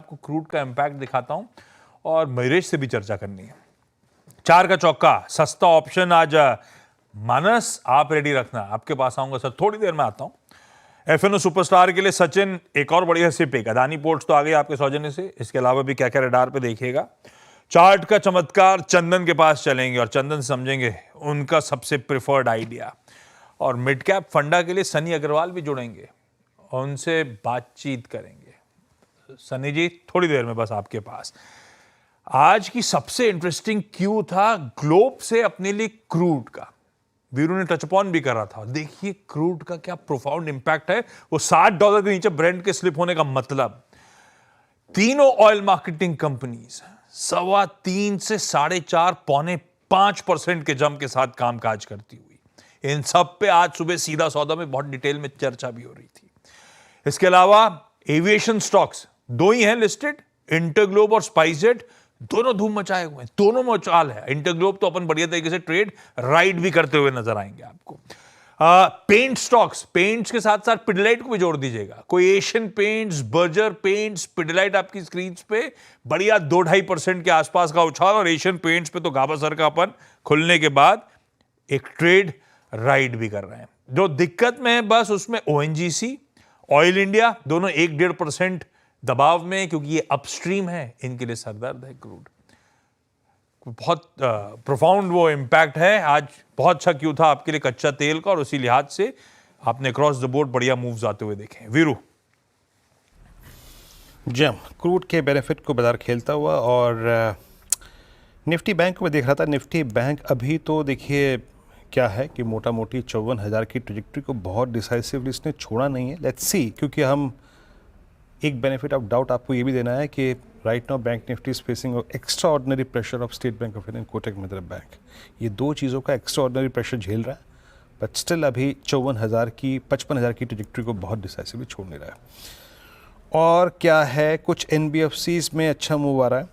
आपको क्रूड का इंपैक्ट दिखाता हूं और मयूरेश से भी चर्चा करनी है। 4 का चौका, सस्ता ऑप्शन आज। मानस, आप रेडी रखना, आपके पास आऊंगा सर, थोड़ी देर में आता हूं। एफएनओ सुपरस्टार के लिए सचिन, एक और बढ़िया सिप एक अदानी पोर्ट्स तो आ गई आपके सौजन्य से, इसके अलावा भी क्या क्या रडार पे देखिएगा। चार्ट का चमत्कार, चंदन के पास चलेंगे और चंदन समझेंगे उनका सबसे प्रिफर्ड आइडिया। और मिड कैप फंडा के लिए सनी अग्रवाल भी जुड़ेंगे और उनसे बातचीत करेंगे। सनी जी थोड़ी देर में बस आपके पास। आज की सबसे इंटरेस्टिंग क्यू था ग्लोब से अपने लिए क्रूड का, वीरू ने टच अपॉन भी कर रहा था। देखिए क्रूड का क्या प्रोफाउंड इंपैक्ट है, वो $60 के नीचे ब्रेंट के स्लिप होने का मतलब। तीनों ऑयल मार्केटिंग कंपनीज 3.25 से 4.5 पौने 5% के जंप के साथ कामकाज करती हुई। इन सब पे आज सुबह सीधा सौदा में बहुत डिटेल में चर्चा भी हो रही थी। इसके अलावा एविएशन स्टॉक्स 2 ही हैं लिस्टेड, इंटरग्लोब और स्पाइसजेट, दोनों धूम मचाए हुए हैं, दोनों में उछाल है। इंटरग्लोब तो अपन बढ़िया तरीके से ट्रेड राइड भी करते हुए नजर आएंगे आपको। पेंट स्टॉक्स, पेंट्स के साथ साथ पिडिलाइट को भी जोड़ दीजिएगा। कोई Asian paints, Berger paints, Pidilite आपकी स्क्रीन पे बढ़िया 2-2.5% के आसपास का उछाल। और एशियन पेंट्स पे तो गाभासर का अपन खुलने के बाद एक ट्रेड राइड भी कर रहे हैं। जो दिक्कत में है बस उसमें ओएनजीसी, ऑयल इंडिया दोनों 1-1.5% दबाव में, क्योंकि ये अपस्ट्रीम है, इनके लिए सरदर्द है क्रूड। बहुत प्रोफाउंड वो इंपैक्ट है। आज बहुत अच्छा क्यों था आपके लिए कच्चा तेल का, और उसी लिहाज से आपने क्रॉस द बोर्ड बढ़िया मूव्स आते हुए देखे। वीरू जम क्रूड के बेनिफिट को बाजार खेलता हुआ, और निफ्टी बैंक को मैं देख रहा था। निफ्टी बैंक अभी तो देखिए क्या है कि मोटा मोटी 54,000 की ट्रेजेक्ट्री को बहुत डिसाइसिवली इसने छोड़ा नहीं है। लेट्स सी, क्योंकि हम एक बेनिफिट ऑफ डाउट आपको ये भी देना है कि right now bank Nifty is facing extra ordinary pressure of state bank of India, Kotak Mahindra bank. ये 2 चीज़ों का एक्स्ट्रा ऑर्डिनरी प्रेशर झेल रहा है, बट स्टिल अभी 55,000 की ट्रेजेक्ट्री को बहुत डिसाइसिवली छोड़ नहीं रहा है। और क्या है, कुछ NBFCs में अच्छा मूव आ रहा है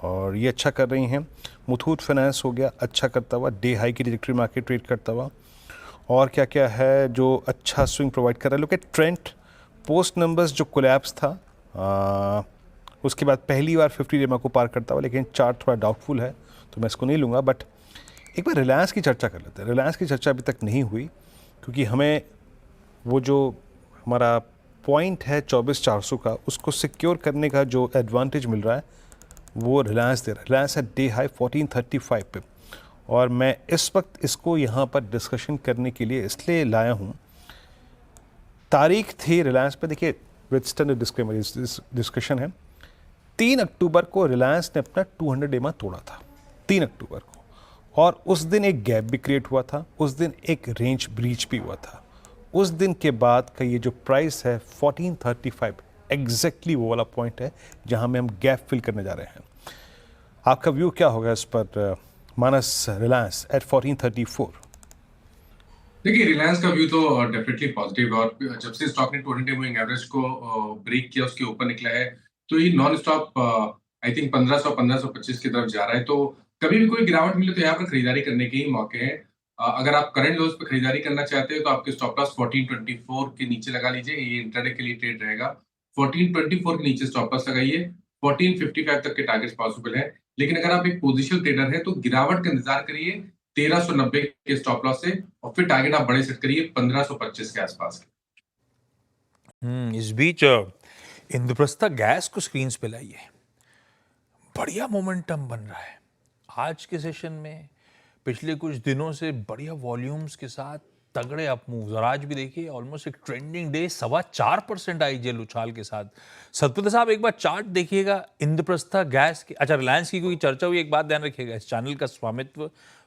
और ये अच्छा कर रही हैं। मुथूट फाइनेंस हो गया अच्छा करता हुआ, डे हाई की ट्रेजेक्ट्री मार्केट ट्रेड करता हुआ। और क्या क्या है जो अच्छा स्विंग प्रोवाइड कर रहा है। Look at Trent, post numbers जो कोलैप्स था उसके बाद पहली बार 50 डेमा को पार करता हुआ, लेकिन चार्ट थोड़ा डाउटफुल है तो मैं इसको नहीं लूँगा। बट एक बार रिलायंस की चर्चा कर लेते हैं। रिलायंस की चर्चा अभी तक नहीं हुई, क्योंकि हमें वो जो हमारा पॉइंट है 24,400 का, उसको सिक्योर करने का जो एडवांटेज मिल रहा है वो रिलायंस दे रहा है। रिलायंस है डे हाई 1435 पे, और मैं इस वक्त इसको यहाँ पर डिस्कशन करने के लिए इसलिए लाया हूँ। तारीख थी रिलायंस पे, देखिए विद स्टैंडर्ड डिस्क्लेमर डिस्कशन है, 3 अक्टूबर को रिलायंस ने अपना 200 डेमा तोड़ा था, 3 अक्टूबर को। और उस दिन एक गैप भी क्रिएट हुआ था, उस दिन एक रेंज ब्रीच भी हुआ था। उस दिन के बाद का ये जो प्राइस है 1435 एग्जैक्टली वो वाला पॉइंट है जहां में हम गैप फिल करने जा रहे हैं। आपका व्यू क्या होगा इस पर मानस, रिलायंस एट 1434? देखिए रिलायंस का व्यू तो डेफिनेटली पॉजिटिव है, और जब से स्टॉक ने 200 मूविंग एवरेज को ब्रेक किया, उसके ऊपर निकला है, तो ये नॉन स्टॉप आई थिंक 1500-1525 की तरफ जा रहा है। तो कभी भी कोई गिरावट मिले तो यहाँ पर खरीदारी करने के ही मौके हैं। अगर आप करंट लोज पे खरीदारी करना चाहते हो तो आपके स्टॉप लॉस 1424 के नीचे लगा लीजिए, ये इंट्राडे के लिए ट्रेड रहेगा। 1424 के नीचे स्टॉप लॉस लगाइए, 1455 तक के टारगेट्स पॉसिबल है। लेकिन अगर आप एक पोजिशनल ट्रेडर है तो गिरावट का इंतजार करिए 1390 के स्टॉप लॉस से, और फिर टारगेट आप बड़े सेट करिए 1525 के आसपास के। इस बीच इंद्रप्रस्थ गैस को स्क्रीन पे लाइए, बढ़िया मोमेंटम बन रहा है आज के सेशन में। पिछले कुछ दिनों से बढ़िया वॉल्यूम्स के साथ तगड़े अप मूव्स, और आज भी देखिए ऑलमोस्ट एक ट्रेंडिंग डे, 4.25% आईजीएल उछाल के साथ। सतपति साहब एक बार चार्ट देखिएगा इंद्रप्रस्थ गैस की। अच्छा, रिलायंस की क्योंकि चर्चा हुई, एक बात ध्यान रखिएगा, इस चैनल का स्वामित्व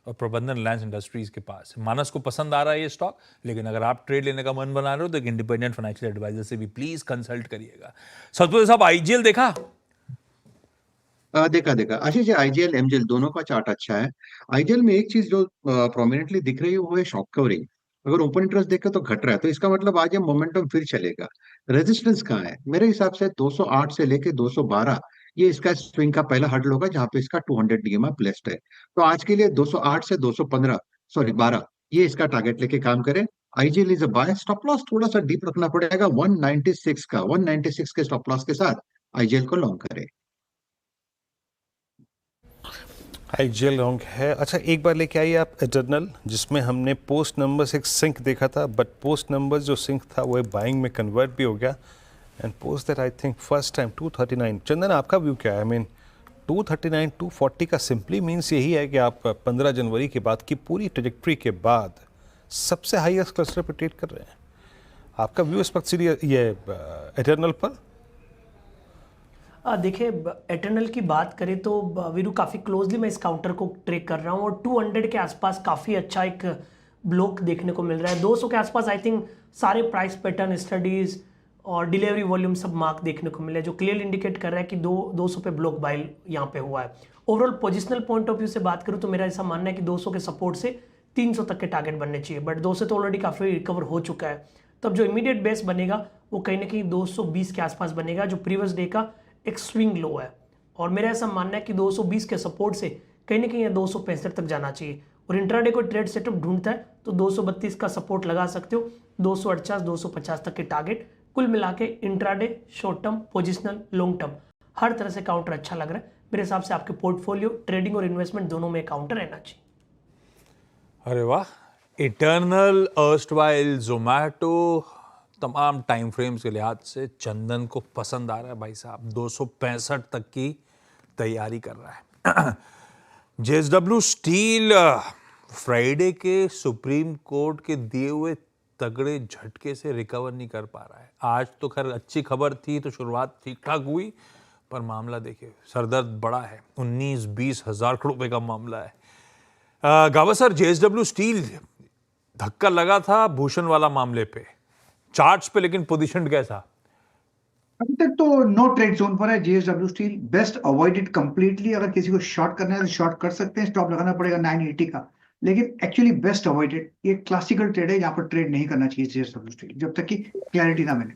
और प्रबंधन रिलायंस इंडस्ट्रीज के पास है। मानस को पसंद आ रहा है ये स्टॉक, लेकिन अगर आप ट्रेड लेने का मन बना रहे हो तो एक इंडिपेंडेंट फाइनेंशियल एडवाइजर से भी प्लीज कंसल्ट करिएगा। सतपति साहब आईजीएल देखा? देखा आशीष जी, आईजीएल एमजीएल दोनों का चार्ट अच्छा है। आईजीएल में एक चीज जो प्रोमिनेंटली दिख रही है वो है शॉक कवरिंग। अगर ओपन इंटरेस्ट देखे तो घट रहा है, तो इसका मतलब आज ये मोमेंटम फिर चलेगा। रेजिस्टेंस कहाँ है? मेरे हिसाब से 208 से लेके 212 ये इसका स्विंग का पहला हर्डल होगा, जहां पे इसका 200 डीएमआ प्लेस्ड है। तो आज के लिए 208 से 215 सॉरी 12 ये इसका टारगेट लेके काम करें। IGL is a buy. Stop loss थोड़ा सा डीप रखना पड़ेगा 196 का, 196 के स्टॉप लॉस के साथ आईजीएल को लॉन्ग करें। आईजीएल लॉन्ग है। अच्छा, एक बार लेके आइए आप एटर्नल, जिसमें हमने पोस्ट नंबर्स एक सिंक देखा था, बट पोस्ट नंबर्स जो सिंक था वो बाइंग में कन्वर्ट भी हो गया and post that I think first time 239। चंदन, आपका व्यू क्या है? आई मीन 239 240 का सिंपली मीन्स यही है कि आप 15 जनवरी के बाद की पूरी ट्रेजेक्ट्री के बाद सबसे हाईएस्ट क्लस्टर पे ट्रेड कर रहे हैं। आपका व्यू इस वक्त ये एटर्नल पर? देखिए, एटर्नल की बात करें तो वीरू काफ़ी क्लोजली मैं इस काउंटर को ट्रेक कर रहा हूँ और 200 के आसपास काफ़ी अच्छा एक ब्लॉक देखने को मिल रहा है। 200 के आसपास आई थिंक सारे प्राइस पैटर्न स्टडीज़ और डिलीवरी वॉल्यूम सब मार्क देखने को मिले, जो क्लियर इंडिकेट कर रहा है कि 200 पे ब्लॉक बाय यहाँ पे हुआ है। Overall positional point of view से बात करूँ तो मेरा ऐसा मानना है कि 200 के सपोर्ट से 300 तक के टारगेट बनने चाहिए, बट 200 तो ऑलरेडी काफ़ी रिकवर हो चुका है। तब जो इमीडिएट बेस बनेगा वो कहीं ना कहीं 220 के आसपास बनेगा, जो प्रीवियस डे का एक स्विंग लो है। और मेरा ऐसा मानना है कि 220 के सपोर्ट से कहीं ना कहीं 265 तक जाना चाहिए। और इंट्राडे को ट्रेड सेटअप ढूंढता है तो 232 का सपोर्ट लगा सकते हो, 248 250 तक के टारगेट। कुल मिला के intraday, short term, positional, long term, हर तरह से काउंटर अच्छा लग रहा है मेरे हिसाब से। आपके पोर्टफोलियो, ट्रेडिंग और इन्वेस्टमेंट दोनों में काउंटर रहना चाहिए। अरे वाह, इटर्नल, अर्स्टवाइल, जोमैटो, तमाम टाइम फ्रेम्स के लिहाज से चंदन को पसंद आ रहा है भाई साहब। 265 तक की तैयारी कर रहा है। जेएसडब्ल्यू स्टील फ्राइडे के सुप्रीम कोर्ट के दिए हुए तगड़े झटके से रिकवर नहीं कर पा रहा है। आज तो खैर अच्छी खबर थी तो शुरुआत ठीक ठाक हुई, पर मामला देखिए, सरदर्द बड़ा है। 19-20 हज़ार करोड़ रुपए का मामला है। गावा सर, जेएसडब्ल्यू स्टील धक्का लगा था भूषण वाला मामले पे, चार्ट्स पे, लेकिन पोजीशन कैसा? अभी तक तो नो ट्रेड जोन पर है JSW steel. Best avoided completely. अगर किसी को शॉर्ट करना है तो शॉर्ट कर सकते हैं, स्टॉप लगाना पड़ेगा 980 का, लेकिन एक्चुअली बेस्ट अवॉइडेड। ये क्लासिकल ट्रेड है, यहाँ पर ट्रेड नहीं करना चाहिए जेएसडब्ल्यू स्टील जब तक कि क्लैरिटी ना मिले।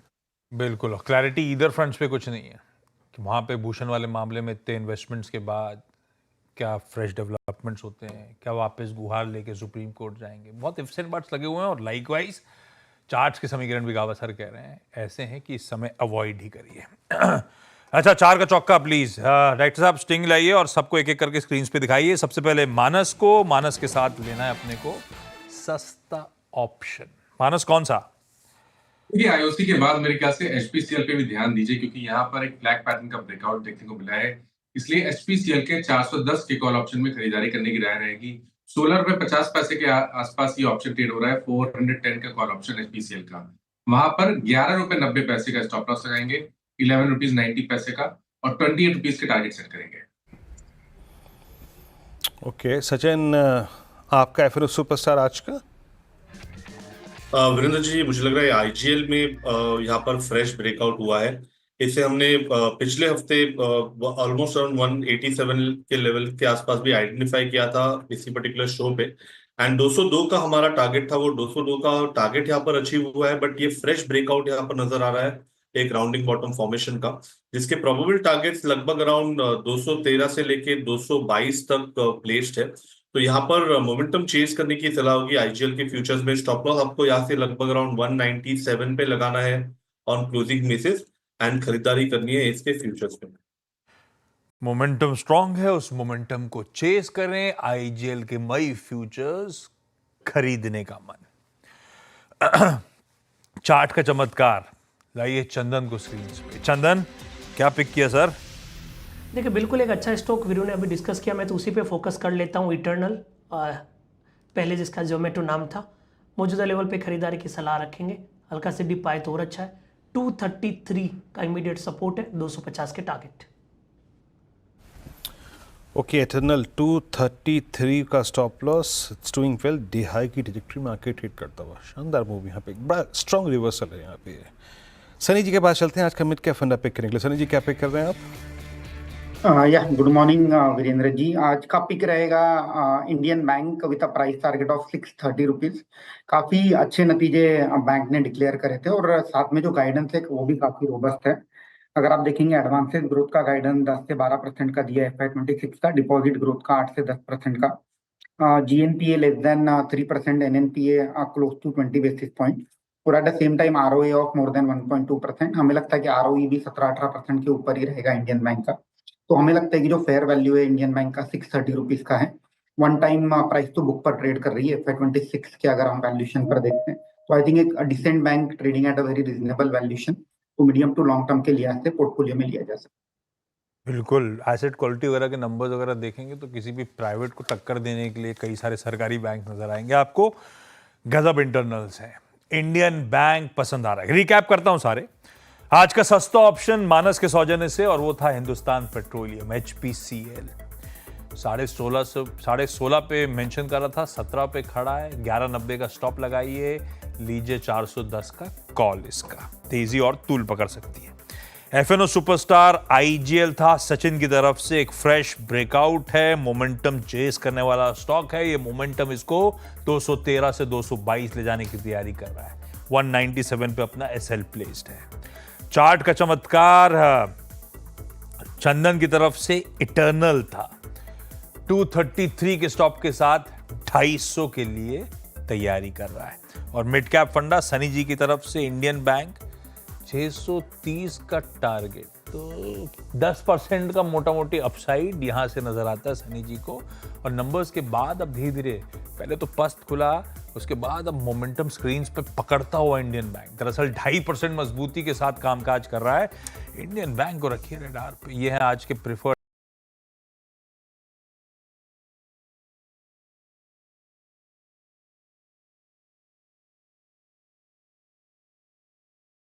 बिल्कुल, क्लैरिटी इधर फ्रंट्स पे कुछ नहीं है कि वहाँ पे भूषण वाले मामले में इतने इन्वेस्टमेंट्स के बाद क्या फ्रेश डेवलपमेंट्स होते हैं, क्या वापस गुहार लेके सुप्रीम कोर्ट जाएंगे। बहुत इफ्स एंड बट्स लगे हुए हैं और लाइकवाइज चार्ट्स के समीकरण भी गावा सर कह रहे हैं ऐसे हैं कि इस समय अवॉइड ही करिए। अच्छा, 4 का चौका प्लीज। डायरेक्टर साहब स्टिंग लाइए और सबको एक एक करके स्क्रीन पे दिखाइए। सबसे पहले मानस को, मानस के साथ लेना है अपने को सस्ता ऑप्शन। मानस कौन सा? देखिए, आईओसी के बाद मेरे ख्याल से एचपीसीएल पे भी ध्यान दीजिए, क्योंकि यहाँ पर एक फ्लैग पैटर्न का ब्रेकआउट देखने को मिला है। इसलिए एचपीसीएल के 410 के कॉल ऑप्शन में खरीदारी करने की राय रहेगी। 16 रुपए 50 पैसे के आसपास ये ऑप्शन ट्रेड हो रहा है। 410 का कॉल ऑप्शन एचपीसीएल का, वहां पर 11 रुपए 90 पैसे का स्टॉप लॉस लगाएंगे, 11 रुपीज 90 पैसे का, और 28 रुपीज के टारगेट सेट करेंगे। ओके सचिन, आपका एफएनओ सुपरस्टार आज का? वीरेंद्र जी, मुझे लग रहा है आईजीएल में यहाँ पर फ्रेश ब्रेकआउट हुआ है। इसे हमने पिछले हफ्ते ऑलमोस्ट अराउंड 187 के लेवल के आसपास भी आइडेंटिफाई किया था इसी पर्टिकुलर शो पे, एंड 202 का हमारा टारगेट था। वो 202 का टारगेट यहाँ पर अचीव हुआ है, बट ये फ्रेश ब्रेकआउट यहाँ पर नजर आ रहा है एक राउंडिंग बॉटम फॉर्मेशन का, जिसके प्रोबेबल टारगेट्स लगभग अराउंड 213 से लेके 222 तक प्लेस्ड है। तो यहाँ पर मोमेंटम चेज करने की सलाह होगी आईजीएल के फ्यूचर्स में। स्टॉप लॉस आपको यहाँ से लगभग अराउंड 197 पे लगाना है ऑन क्लोजिंग बेसिस, एंड खरीदारी करनी है इसके फ्यूचर्स में। मोमेंटम स्ट्रांग है, उस मोमेंटम को चेस करें। आईजीएल के मई फ्यूचर्स खरीदने का मन। चार्ट का चमत्कार लाइए चंदन को स्क्रीन पे। चंदन, क्या पिक किया सर? देखिए, बिल्कुल एक अच्छा स्टॉक वीरू ने अभी डिस्कस किया, मैं तो उसी पे फोकस कर लेता हूँ। इटर्नल, पहले जिसका जोमेटो नाम था, मौजूदा लेवल पे खरीदारी की सलाह रखेंगे। हल्का से डिप आए तो और अच्छा है। 233 का इमीडिएट सपोर्ट है, 250 के टारगेट। ओके, एटर्नल 233 का stop loss, it's doing well. D high की ट्रैजेक्टरी में आके ट्रेड करता हुआ शानदार मूव, यहाँ पे बड़ा स्ट्रॉन्ग रिवर्सल है यहाँ पे। सनी जी के पास चलते हैं। आज का मिड क्या फंडा पिक करेंगे? सनी जी, क्या पिक कर रहे हैं आप? Good morning Virendra ji. आज का पिक रहेगा Indian bank with a price target of 630 rupees. काफी अच्छे नतीजे बैंक ने डिक्लेयर करे थे और साथ में जो गाइडेंस है वो भी काफी रोबस्ट है। अगर आप देखेंगे, एडवांसेस ग्रोथ का गाइडेंस 10 से 12% का दिया है FY26 का, डिपॉजिट ग्रोथ का 8 से 10% का, GNPA less than 3%, NNPA close to 20 basis point, और at the same time ROA of more than 1.2%। हमें लगता है कि ROE भी 17-18% के ऊपर ही रहेगा इंडियन बैंक का। तो हमें लगता है कि जो फेयर वैल्यू है इंडियन बैंक का 630 रुपीज का है। वन टाइम प्राइस तो बुक पर ट्रेड कर रही है FY26 के, अगर हम वैल्यूएशन पर देखते हैं तो आई थिंक एक decent bank trading at a very reasonable valuation, तो मीडियम टू लॉन्ग टर्म के लिहाज से पोर्टफोलियो में लिया जा सकता है। बिल्कुल, एसेट क्वालिटी वगैरह के नंबर्स वगैरह देखेंगे तो किसी भी प्राइवेट को टक्कर देने के लिए कई सारे सरकारी बैंक नजर आएंगे आपको। गजब इंटरनल्स हैं, इंडियन बैंक पसंद आ रहा है। रिकैप करता हूं सारे। आज का सस्ता ऑप्शन मानस के सौजन्य से, और वो था हिंदुस्तान पेट्रोलियम HPCL। 16.5 पे मेंशन कर रहा था, 17 पे खड़ा है, 11.90 का स्टॉप लगाइए, लीजिए 410 का कॉल। इसका तेजी और तूल पकड़ सकती है। FNO सुपरस्टार IGL था सचिन की तरफ से, एक फ्रेश ब्रेकआउट है, मोमेंटम चेस करने वाला स्टॉक है। ये मोमेंटम इसको 213 से 222 ले जाने की तैयारी कर रहा है। 197 पे अपना SL प्लेस्ड है। चार्ट का चमत्कार चंदन की तरफ से इटर्नल था, 233 के स्टॉप के साथ 250 के लिए तैयारी कर रहा है। और मिड कैप फंडा सनी जी की तरफ से इंडियन बैंक 630 का टारगेट, तो 10% का मोटा मोटी अपसाइड यहां से नजर आता है सनी जी को। और नंबर्स के बाद अब धीरे धीरे, पहले तो पस्त खुला, उसके बाद अब मोमेंटम स्क्रीन्स पे पकड़ता हुआ इंडियन बैंक दरअसल 2.5% मजबूती के साथ कामकाज कर रहा है। इंडियन बैंक को रखिए रडार पे। ये है आज के प्रिफर्ड